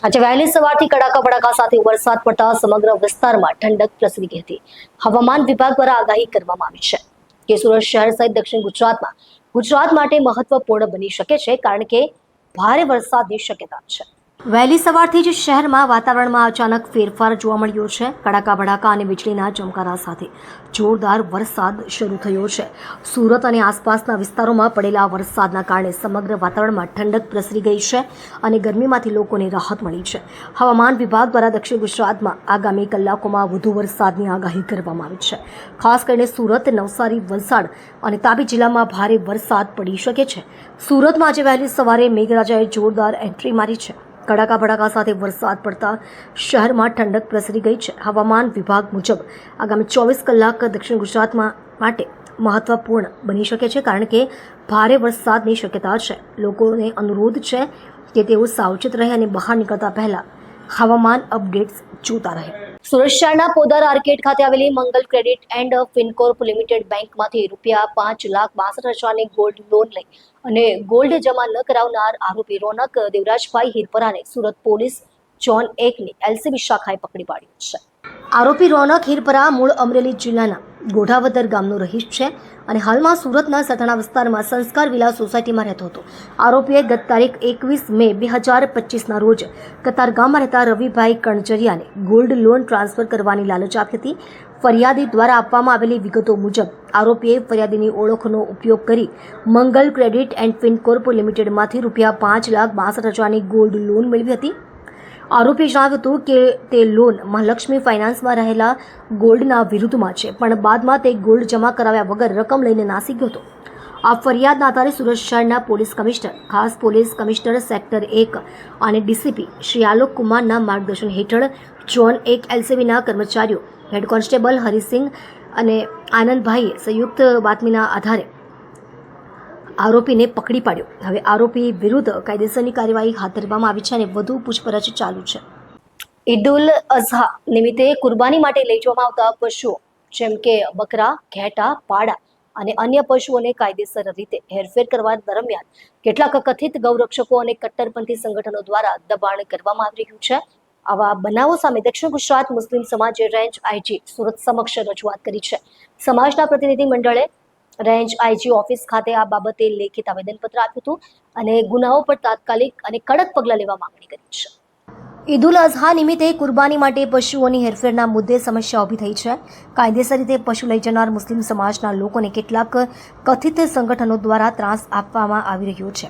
આજે વહેલી સવારથી કડાકા ભડાકા સાથે વરસાદ પડતા સમગ્ર વિસ્તારમાં ઠંડક પ્રસરી ગઈ હતી। હવામાન વિભાગ દ્વારા આગાહી કરવામાં આવી છે કે સુરત શહેર સહિત દક્ષિણ ગુજરાતમાં ગુજરાત માટે મહત્વપૂર્ણ બની શકે છે, કારણ કે ભારે વરસાદની શક્યતા છે। વહેલી સવારથી જ શહેરમાં વાતાવરણમાં અચાનક ફેરફાર જોવા મળ્યો છે। કડાકા ભડાકા અને વીજળીના ચમકારા સાથે જોરદાર વરસાદ શરૂ થયો છે। સુરત અને આસપાસના વિસ્તારોમાં પડેલા વરસાદના કારણે સમગ્ર વાતાવરણમાં ઠંડક પ્રસરી ગઈ છે અને ગરમીમાંથી લોકોને રાહત મળી છે। હવામાન વિભાગ દ્વારા દક્ષિણ ગુજરાતમાં આગામી કલાકોમાં વધુ વરસાદની આગાહી કરવામાં આવી છે। ખાસ કરીને સુરત, નવસારી, વલસાડ અને તાપી જિલ્લામાં ભારે વરસાદ પડી શકે છે। સુરતમાં આજે વહેલી સવારે મેઘરાજાએ જોરદાર એન્ટ્રી મારી છે। કડાકા ભડાકા સાથે વરસાદ પડતા શહેરમાં ઠંડક પ્રસરી ગઈ છે। હવામાન વિભાગ મુજબ આગામી 24 કલાક દક્ષિણ ગુજરાતમાં માટે મહત્વપૂર્ણ બની શકે છે, કારણ કે ભારે વરસાદની શક્યતા છે। લોકોને અનુરોધ છે કે તેઓ સાવચેત રહે અને બહાર નીકળતા પહેલા હવામાન અપડેટ્સ જોતા રહે। સુરત શહેરના પોદર આર્કેડ ખાતે આવેલી મંગલ ક્રેડિટ એન્ડ ફિનકોર્પ લિમિટેડ બેંકમાંથી ₹5,62,000ની ગોલ્ડ લોન લઈ અને ગોલ્ડ જમા ન કરાવનાર આરોપી રોનક Devrajbhai હિરપરાને Surat police zone 1ની LCB શાખાએ પકડી પાડ્યો છે। આરોપી રોનક હિરપરા મૂળ અમરેલી જિલ્લાના ગોઢાવદર ગામનો રહીશ છે અને હાલમાં સુરતના સથાણા વિસ્તારમાં સંસ્કાર વિલા સોસાયટીમાં રહેતો હતો। આરોપીએ ગત તારીખ 21 મે 2025ના રોજ કતારગામમાં રહેતા રવિભાઈ કણજરિયાને ગોલ્ડ લોન ટ્રાન્સફર કરવાની લાલચ આપી હતી। ફરિયાદી દ્વારા આપવામાં આવેલી વિગતો મુજબ આરોપીએ ફરિયાદીની ઓળખનો ઉપયોગ કરી મંગલ ક્રેડિટ એન્ડ ફિનકોર્પ લિમિટેડમાંથી ₹5,62,000ની ગોલ્ડ લોન મેળવી હતી। આરોપીએ જણાવ્યું હતું કે તે લોન મહાલક્ષ્મી ફાઇનાન્સમાં રહેલા ગોલ્ડના વિરુદ્ધમાં છે, પણ બાદમાં તે ગોલ્ડ જમા કરાવ્યા વગર રકમ લઈને નાસી ગયો હતો। આ ફરિયાદના આધારે સુરત શહેરના પોલીસ કમિશનર, ખાસ પોલીસ કમિશનર સેક્ટર 1 અને ડીસીપી શ્રી આલોક કુમારના માર્ગદર્શન હેઠળ ઝોન 1 એલસીબીના કર્મચારીઓ હેડ કોન્સ્ટેબલ હરિસિંહ અને આનંદભાઈએ સંયુક્ત બાતમીના આધારે આરોપીને પકડી પાડ્યો। હવે આરોપી વિરુદ્ધ કાયદેસરની કાર્યવાહી હાથ ધરવામાં આવી છે અને વધુ પૂછપરછ ચાલુ છે। ઈદ ઉલ અઝહા નિમિત્તે કુરબાની માટે લઈ જવામાં આવતા પશુઓ જેમ કે બકરા, ઘેટા, પાડા અને અન્ય પશુઓને કાયદેસર રીતે હેરફેર કરવા દરમિયાન કેટલાક કથિત ગૌરક્ષકો અને કટ્ટરપંથી સંગઠનો દ્વારા દબાણ કરવામાં આવી રહ્યું છે। આવા બનાવો સામે દક્ષિણ ગુજરાત મુસ્લિમ સમાજે રેન્જ આઈજી સુરત સમક્ષ રજૂઆત કરી છે। સમાજના પ્રતિનિધિ મંડળે રેન્જ આઈજી ઓફિસ ખાતે આ બાબતે લેખિત આવેદનપત્ર આપ્યું હતું અને ગુનાઓ પર તાત્કાલિક અને કડક પગલાં લેવા માંગણી કરી છે। ઈદ ઉલ અઝહા નિમિત્તે કુરબાની માટે પશુઓની હેરફેરના મુદ્દે સમસ્યા ઊભી થઈ છે। કાયદેસર રીતે પશુ લઈ જનાર મુસ્લિમ સમાજના લોકોને કેટલાક કથિત સંગઠનો દ્વારા ત્રાસ આપવામાં આવી રહ્યો છે।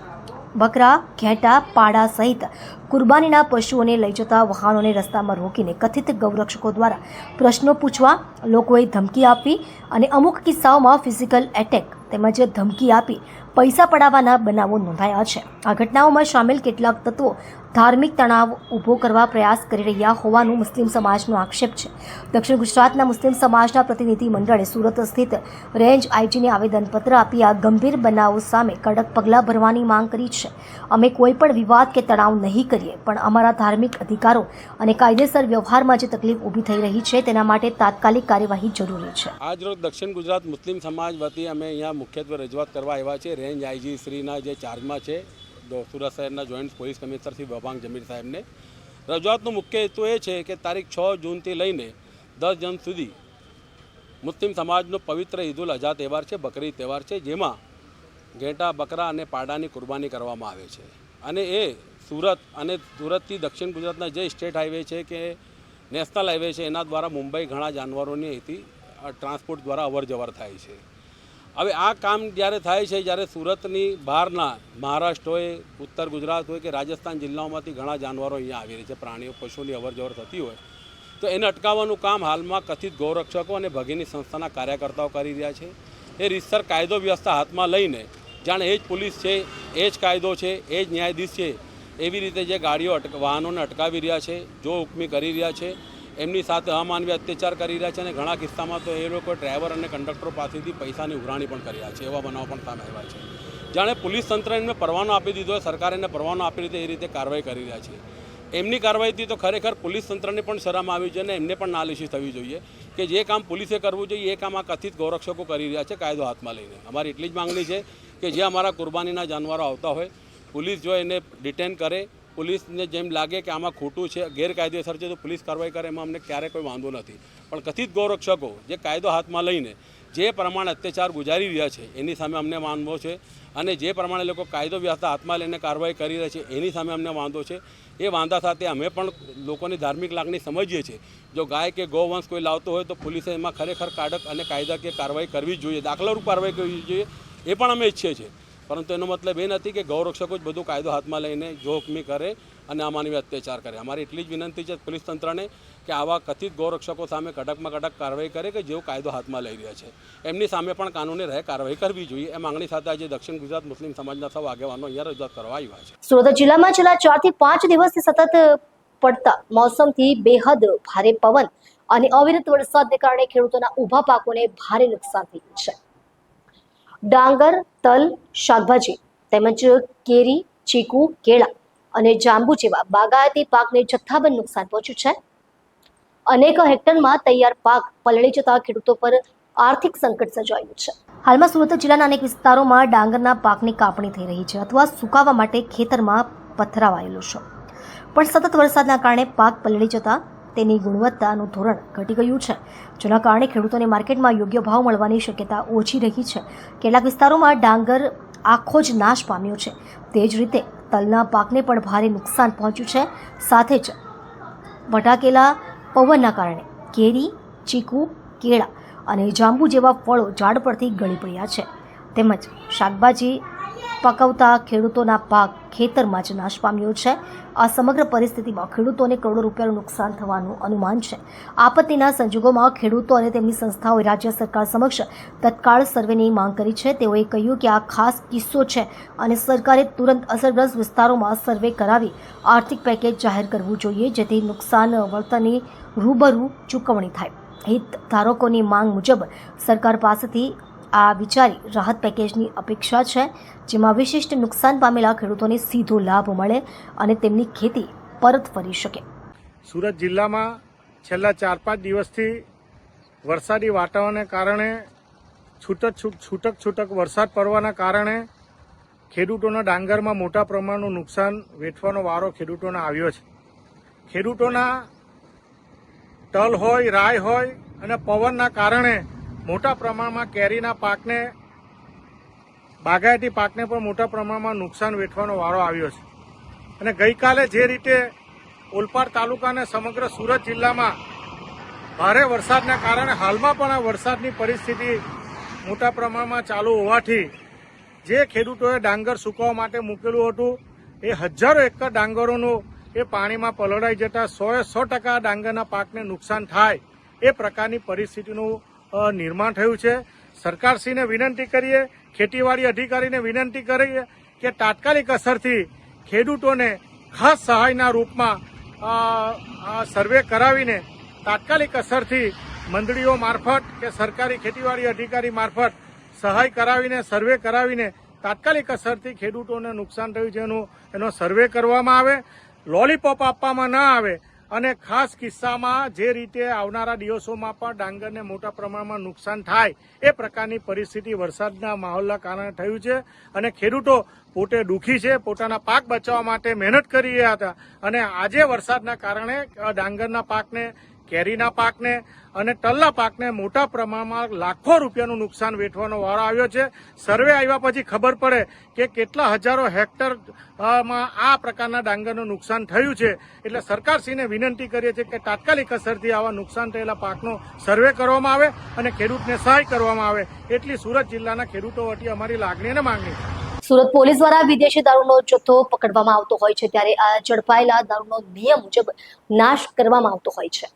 બકરા, ઘેટા, પાડા સહિત કુરબાનીના પશુઓને લઈ જતા વાહનોને રસ્તામાં રોકીને કથિત ગૌરક્ષકો દ્વારા પ્રશ્નો પૂછવા, લોકોએ ધમકી આપવી અને અમુક કિસ્સાઓમાં ફિઝિકલ એટેક તેમજ ધમકી આપી પૈસા પડાવવાના બનાવો નોંધાયા છે। આ ઘટનાઓમાં સામેલ કેટલાક તત્વો ધાર્મિક તણાવ ઊભો કરવા પ્રયાસ કરી રહ્યા હોવાનું મુસ્લિમ સમાજનો આક્ષેપ છે। દક્ષિણ ગુજરાતના મુસ્લિમ સમાજના પ્રતિનિધિ મંડળે સુરત સ્થિત રેન્જ આઈજીને આવેદનપત્ર આપી આ ગંભીર બનાવો સામે કડક પગલાં ભરવાની માંગ કરી છે। અમે કોઈ પણ વિવાદ કે તણાવ નહીં કરીએ, પણ અમારા ધાર્મિક અધિકારો અને કાયદેસર વ્યવહારમાં જે તકલીફ ઊભી થઈ રહી છે તેના માટે તાત્કાલિક કાર્યવાહી જરૂરી છે। આજ રોજ દક્ષિણ ગુજરાત મુસ્લિમ સમાજ વતી અમે અહીંયા મુખ્યત્વે રજૂઆત કરવા આવ્યા છે રેન્જ આઈજી શ્રીના જે ચાર્જમાં છે સુરત શહેરના joint police commissioner Shri Babang Jamir સાહેબને। રજૂઆતનો મુખ્ય હેતુ એ છે કે તારીખ 6 જૂનથી લઈને 10 જૂન સુધી મુસ્લિમ સમાજનો પવિત્ર ઈદ ઉલ અઝહા તહેવાર છે, બકરી તહેવાર છે, જેમાં ઘેટા, બકરા અને પાડાની કુરબાની કરવામાં આવે છે અને એ સુરત અને સુરતથી દક્ષિણ ગુજરાતના જે સ્ટેટ હાઈવે છે કે નેશનલ હાઈવે છે એના દ્વારા મુંબઈ ઘણા જાનવરોની અહીંથી ટ્રાન્સપોર્ટ દ્વારા અવર જવર થાય છે। હવે આ કામ જ્યારે થાય છે, જ્યારે સુરતની બહારના મહારાષ્ટ્ર હોય, ઉત્તર ગુજરાત હોય કે રાજસ્થાન જિલ્લાઓમાંથી ઘણા જાનવરો અહીંયા આવી રહી છે, પ્રાણીઓ, પશુની અવર જવર થતી હોય, તો એને અટકાવવાનું કામ હાલમાં કથિત ગૌરક્ષકો અને ભગીની સંસ્થાના કાર્યકર્તાઓ કરી રહ્યા છે। એ રીતસર કાયદો વ્યવસ્થા હાથમાં લઈને જાણે એ જ પોલીસ છે, એ જ કાયદો છે, એ જ ન્યાયાધીશ છે, એવી રીતે જે ગાડીઓ વાહનોને અટકાવી રહ્યા છે, જો હુકમી કરી રહ્યા છે, એમની સાથે અમાનવીય અત્યાચાર કરી રહ્યા છે અને ઘણા કિસ્સામાં તો એ લોકો ડ્રાઈવર અને કંડક્ટરો પાસેથી પૈસાની ઉઘરાણી પણ કરી રહ્યા છે। એવા બનાવ પણ સામે આવ્યા છે। જાણે પોલીસ તંત્ર એમને પરવાનો આપી દીધો હોય, સરકાર એને પરવાનો આપી દીધો, એ રીતે કાર્યવાહી કરી રહ્યા છે। એમની કાર્યવાહીથી તો ખરેખર પોલીસ તંત્રને પણ શરમ આવી જોઈએ અને એમને પણ નાલિશી થવી જોઈએ કે જે કામ પોલીસે કરવું જોઈએ એ કામ આ કથિત ગૌરક્ષકો કરી રહ્યા છે કાયદો હાથમાં લઈને। અમારી એટલી જ માંગણી છે કે જે અમારા કુરબાનીના જાનવરો આવતા હોય, પોલીસ જો એને ડિટેન કરે, પોલીસને જેમ લાગે કે આમાં ખોટું છે, ગેરકાયદેસર છે, તો પોલીસ કાર્યવાહી કરે, એમાં અમને ક્યારેય કોઈ વાંધો નથી. પણ કથિત ગૌરક્ષકો જે કાયદો હાથમાં લઈને જે પ્રમાણે અત્યાચાર ગુજારી રહ્યા છે એની સામે અમને વાંધો છે, અને જે પ્રમાણે લોકો કાયદો વ્યવસ્થા હાથમાં લઈને કાર્યવાહી કરી રહ્યા છે એની સામે અમને વાંધો છે. એ વાંધા સાથે અમે પણ લોકોની ધાર્મિક લાગણી સમજીએ છીએ. જો ગાય કે ગૌવંશ કોઈ લાવતો હોય તો પોલીસે એમાં ખરેખર કડક અને કાયદાકીય કાર્યવાહી કરવી જોઈએ, દાખલારૂપ કાર્યવાહી કરવી જોઈએ, એ પણ અમે ઈચ્છીએ છીએ. પરંતુ એનો મતલબ એ નથી કે ગૌરક્ષકો જ બધું કાયદો હાથમાં લઈને જોખમી કરે અને અમાનવી અત્યાચાર કરે. અમારી એટલી જ વિનંતી છે પોલીસ તંત્રને કે આવા કથિત ગૌરક્ષકો સામે કડકમાં કડક કાર્યવાહી કરે કે જેઓ કાયદો હાથમાં લઈ રહ્યા છે એમની સામે પણ કાનૂની રહે કાર્યવાહી કરવી જોઈએ. એ માંગણી સાથે આજે દક્ષિણ ગુજરાત મુસ્લિમ સમાજના સૌ આગેવાનો અહીંયા રજૂઆત કરવા આવ્યા છે. સુરત જિલ્લામાં છેલ્લા 4 થી 5 દિવસથી સતત પડતા મોસમથી બેહદ ભારે પવન અને અવિરત વરસાદને કારણે ખેડૂતોના ઊભા પાકોને ભારે નુકસાન થયું છે. ડાંગર, તલ, શાકભાજી તેમજ કેરી, ચીકુ, કેળા અને જાંબુ જેવા બાગાયતી પાકને જથ્થાબંધ નુકસાન પહોંચ્યું છે. અનેક હેક્ટરમાં તૈયાર પાક પલળી જતા ખેડૂતો પર આર્થિક સંકટ સર્જાયું છે. હાલમાં સુરત જિલ્લાના અનેક વિસ્તારોમાં ડાંગરના પાકની કાપણી થઈ રહી છે અથવા સુકાવા માટે ખેતરમાં પથરાવાયેલો છે. પણ સતત વરસાદના કારણે પાક પલળી જતા તેની ગુણવત્તાનું ધોરણ ઘટી ગયું છે, જેના કારણે ખેડૂતોને માર્કેટમાં યોગ્ય ભાવ મળવાની શક્યતા ઓછી રહી છે. કેટલાક વિસ્તારોમાં ડાંગર આખો જ નાશ પામ્યો છે. તે જ રીતે તલના પાકને પણ ભારે નુકસાન પહોંચ્યું છે. સાથે જ ભટાકેલા પવનના કારણે કેરી, ચીકુ, કેળા અને જાંબુ જેવા ફળો ઝાડ પરથી ગળી પડ્યા છે. તેમજ શાકભાજી પકવતા ખેડૂતોના પાક ખેતરમાં જ નાશ પામ્યો છે. આ સમગ્ર પરિસ્થિતિમાં ખેડૂતોને કરોડો રૂપિયાનું નુકસાન થવાનું અનુમાન છે. આપત્તિના સંજોગોમાં ખેડૂતો અને તેમની સંસ્થાઓએ રાજ્ય સરકાર સમક્ષ તત્કાળ સર્વેની માંગ કરી છે. તેઓએ કહ્યું કે આ ખાસ કિસ્સો છે અને સરકારે તુરંત અસરગ્રસ્ત વિસ્તારોમાં સર્વે કરાવી આર્થિક પેકેજ જાહેર કરવું જોઈએ, જેથી નુકસાન વળતરની રૂબરૂ ચૂકવણી થાય. હિતધારકોની માંગ મુજબ સરકાર પાસેથી આ વિચારી રાહત પેકેજની અપેક્ષા છે, જેમાં વિશિષ્ટ નુકસાન પામેલા ખેડૂતોને સીધો લાભ મળે અને તેમની ખેતી પરત ફરી શકે. સુરત જિલ્લામાં છેલ્લા 4-5 દિવસથી વરસાદી વાતાવરણને કારણે છૂટક વરસાદ પડવાના કારણે ખેડૂતોના ડાંગરમાં મોટા પ્રમાણનું નુકસાન વેઠવાનો વારો ખેડૂતોને આવ્યો છે. ખેડૂતોના તલ હોય, રાઈ હોય અને પવનના કારણે મોટા પ્રમાણમાં કેરીના પાકને, બાગાયતી પાકને પણ મોટા પ્રમાણમાં નુકસાન વેઠવાનો વારો આવ્યો છે. અને ગઈકાલે જે રીતે ઓલપાડ તાલુકા અને સમગ્ર સુરત જિલ્લામાં ભારે વરસાદના કારણે હાલમાં પણ આ વરસાદની પરિસ્થિતિ મોટા પ્રમાણમાં ચાલુ હોવાથી જે ખેડૂતોએ ડાંગર સુકવવા માટે મૂકેલું હતું એ હજારો એકર ડાંગરોનું એ પાણીમાં પલળાઈ જતા 100% ડાંગરના પાકને નુકસાન થાય એ પ્રકારની પરિસ્થિતિનું નિર્માણ થયું છે. સરકારશ્રીને વિનંતી કરીએ, ખેતીવાડી અધિકારીને વિનંતી કરીએ કે તાત્કાલિક અસરથી ખેડૂતોને ખાસ સહાયના રૂપમાં સર્વે કરાવીને તાત્કાલિક અસરથી મંડળીઓ મારફત કે સરકારી ખેતીવાડી અધિકારી મારફત સહાય કરાવીને સર્વે કરાવીને તાત્કાલિક અસરથી ખેડૂતોને નુકસાન થયું છે એનો સર્વે કરવામાં આવે, લોલીપોપ આપવામાં ન આવે. અને ખાસ કિસ્સામાં જે રીતે આવનારા દિવસોમાં પણ ડાંગરને મોટા પ્રમાણમાં નુકસાન થાય એ પ્રકારની પરિસ્થિતિ વરસાદના માહોલના કારણે થયું છે. અને ખેડૂતો પોતે દુઃખી છે, પોતાના પાક બચાવવા માટે મહેનત કરી રહ્યા હતા અને આજે વરસાદના કારણે ડાંગરના પાકને, કેરીના પાકને અને તલના પાકને મોટા પ્રમાણમાં લાખો રૂપિયાનું નુકસાન વેઠવાનો વારો આવ્યો છે. સર્વે આવ્યા પછી ખબર પડે કે કેટલા હજારો હેક્ટરમાં આ પ્રકારના ડાંગરનું નુકસાન થયું છે. એટલે સરકારશ્રીને વિનંતી કરીએ છીએ કે તાત્કાલિક અસરથી આવા નુકસાન થયેલા પાકનો સર્વે કરવામાં આવે અને ખેડૂતને સહાય કરવામાં આવે, એટલી સુરત જિલ્લાના ખેડૂતો વતી અમારી લાગણી અને માંગણી છે. સુરત પોલીસ દ્વારા વિદેશી દારૂનો જથ્થો પકડવામાં આવતો હોય છે, ત્યારે આ ઝડપાયેલા દારૂનો નિયમ મુજબ નાશ કરવામાં આવતો હોય છે.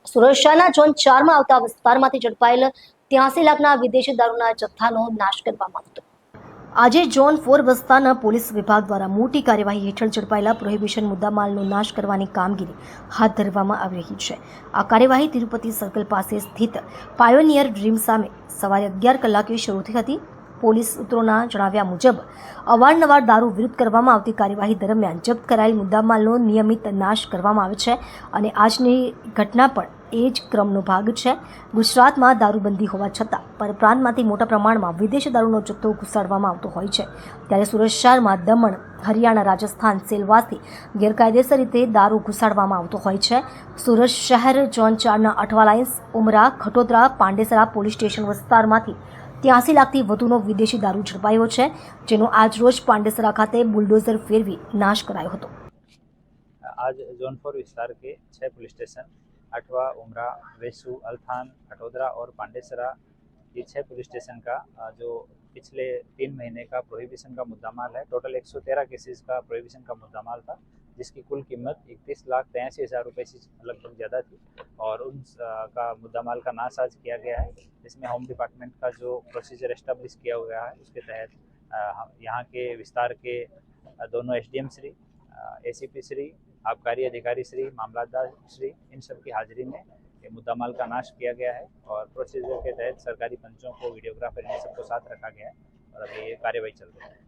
સુરત શહેરના ઝોન 4માં આવતા વિસ્તારમાંથી ઝડપાયેલ 83 લાખના વિદેશી દારૂના જથ્થાનો નાશ કરવામાં આવતો. આજે ઝોન 4 વિસ્તારના પોલીસ વિભાગ દ્વારા મોટી કાર્યવાહી હેઠળ ઝડપાયેલા પ્રોહિબિશન મુદ્દામાલનો નાશ કરવાની કામગીરી હાથ ધરવામાં આવી રહી છે. આ કાર્યવાહી તિરુપતિ સર્કલ પાસે સ્થિત પાયોનિયર ડ્રીમ સામે સવારે 11 કલાકે શરૂ થઈ હતી. પોલીસ સૂત્રોના જણાવ્યા મુજબ અવારનવાર દારૂ વિરુદ્ધ કરવામાં આવતી કાર્યવાહી દરમિયાન જપ્ત કરાયેલ મુદ્દામાલનો નિયમિત નાશ કરવામાં આવે છે અને આજની ઘટના પણ એ જ ક્રમનો ભાગ છે. ગુજરાતમાં દારૂબંધી હોવા છતાં પરપ્રાંતમાંથી મોટા પ્રમાણમાં વિદેશી દારૂનો જથ્થો ઘુસાડવામાં આવતો હોય છે. ત્યારે સુરત શહેરમાં દમણ, હરિયાણા, રાજસ્થાન, સેલવાસથી ગેરકાયદેસર રીતે દારૂ ઘુસાડવામાં આવતો હોય છે. સુરત શહેર ઝોન 4ના અઠવા લાઇન્સ, ઉમરા, ખટોદરા, પાંડેસરા પોલીસ સ્ટેશન વિસ્તારમાંથી 83 લાખથી વધુનો વિદેશી દારૂ ઝડપાયો છે, જેનો આજરોજ પાંડેસરા ખાતે બુલડોઝર ફેરવી નાશ કરાયો હતો. आज जोन 4 विस्तार के 6 पुलिस स्टेशन अठवा, उमरा, वेसू, अल्थान, खटोदरा और पांडेसरा, ये 6 पुलिस स्टेशन का जो पिछले 3 महीने का प्रोहिबिशन का मुद्दामाल है। टोटल 113 केसेस का प्रोहिबिशन का मुद्दामाल था, जिसकी कुल कीमत 31,83,000 रुपये से लगभग ज़्यादा थी और उन का मुद्दामाल का नाश आज किया गया है। इसमें होम डिपार्टमेंट का जो प्रोसीजर एस्टेब्लिश किया हुआ है, उसके तहत यहाँ के विस्तार के दोनों SDM श्री, ACP श्री, आबकारी अधिकारी श्री, मामलादार श्री, इन सब की हाजिरी में ये मुद्दामाल का नाश किया गया है और प्रोसीजर के तहत सरकारी पंचों को, वीडियोग्राफर, इन सबको साथ रखा गया है और अभी ये कार्यवाही चल रही है।